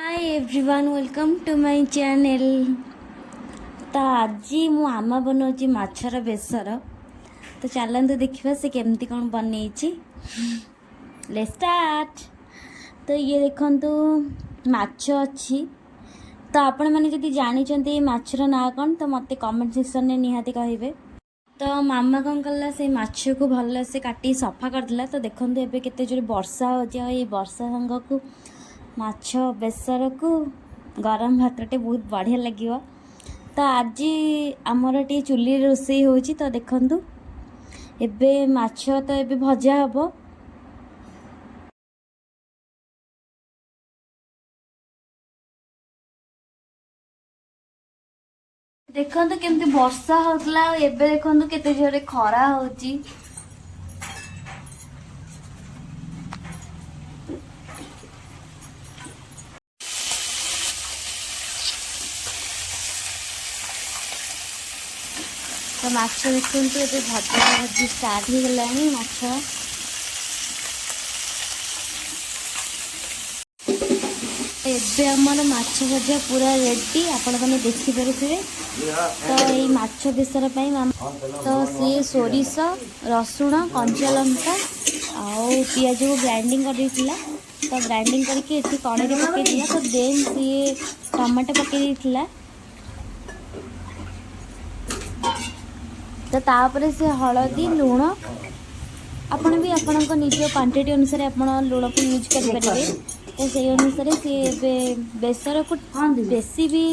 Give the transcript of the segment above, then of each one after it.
Hi everyone welcome to my channel. तो आज मु आमा बनाऊँगी माछर बेसर। तो चलते देखा से केमती कौन बन लेट्स स्टार्ट। तो ये देखंतु माछ अच्छी। तो आपण मैंने जदि जानी माछर ना कौन तो मत कमेंट सेक्शन में निहाती कहे। तो मामा कौन कला से माछ को भल से काटी सफा करदेला। तो देखो एबे केते जोर वर्षा हो वर्षा संग को माछ बेसर को गरम भातटे बहुत बढ़िया लगे। तो आज आमर टी चुली रोषे हो। तो देखंतु एबे माछ तो एबे भजा हबो। देखंतु केमती वर्षा होतला एबे देखंतु केते जोरे खरा होची। तो माछ देखंतु एबे भजा भजी स्टार्ट हो गलानी। माछ एबे हमर माछ भजा पूरा रेडी आपण माने देखि परथिबे। तो ये माछ बेसर पई तो सी सोरिष रसुण कंचा लंका आउ पियाज को ग्राइंडिंग कर देथिला। तो ग्राइंडिंग करके एठी कड़े रे पके दिया। तो देन सी टमाटो पके देथिला। तो तापर से हलदी लुण आपण भी आपण को निज क्वांटिटी अनुसार आपण लुण को यूज कर परिबे। तो से अनुसार सी बेसर को बेसी भी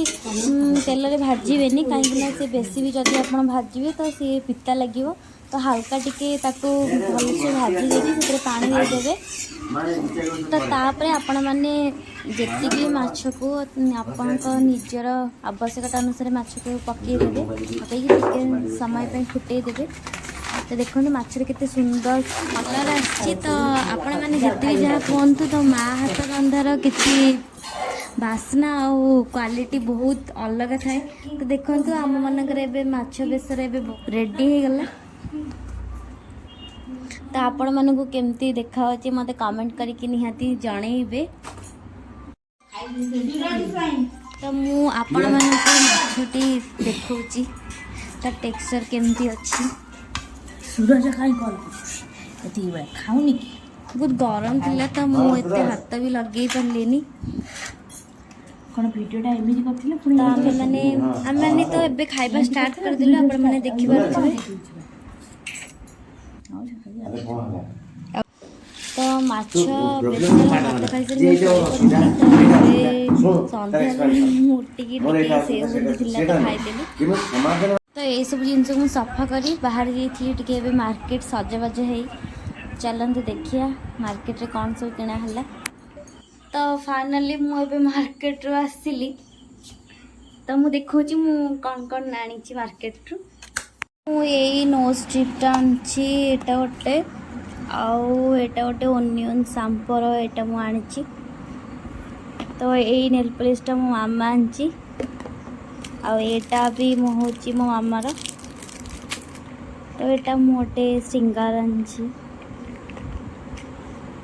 तेल रे भाजीबेनी कहीं से बेसी भी जदि आप भाजबे तो सी पिता लगे। तो हल्का टिके ताको भलसे भाजी देके से पानी देदेवे। तो तापरे आपण माने जेतिकी माछ को आपण निजर आवश्यकता अनुसार माछ को पकई देबे। पकई के समय पे फुटई देबे। तो देखो माछर केते सुंदर कलर आछि। तो आपण माने जति जहाँ कहतु तो माँ हाथ रंधार किसी बास्ना और क्वालिटी बहुत अलग थाए। तो देखो आम मानकर एबे माछ बेसर एबे रेडी हो गला। तो आपण मानकु केमती देखा मते कमेंट करके निहाती जणेबे। तो मु आपण मानकु माछटी देखौची ता टेक्सचर केमती अछि। सूरज खाई कॉल कर खाऊनी कि बहुत गरम थिला। तो मुझे हाथ भी लगे पारे कौन भिडटा एमती करथिले। तो आम मैंने तो एबे खाइबा स्टार्ट कर दिलु। आपण माने देखि पारुथिबे। तो माछ बेसर भात खाई संध्या मूर्ति की से थिला तो खाइदेली। तो ये सब जिनस को सफा करी बाहर जाइए मार्केट सजबाज है। चलते देखिया मार्केट रे कौन सब किना हला। तो फाइनली मुझे मार्केट रू आसली। तो मु देखौची मु कौन कौन आनी मार्केट रू। मु यही नोज स्ट्रिपटा आनी एटा गोटे आउ एटा गोटे ओनियन सांपर एटा मु आनी। तो यही नेल पॉलिशटा मो मामा आनी आउ एटा भी मो होची मो मामार। तो एटा मोटे सिंगार आनी।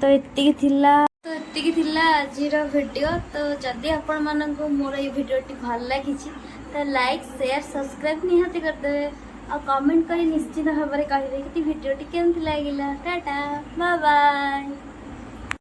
तो एतिकी थिला आजिर वीडियो। तो जदि आपण मानक मोर ये वीडियो भल लगी तो लाइक शेयर सब्सक्राइब निहाती करदेवे। और कमेंट करी निश्चित भाव में कहे कि वीडियो केमती लगिला। Tata bye bye.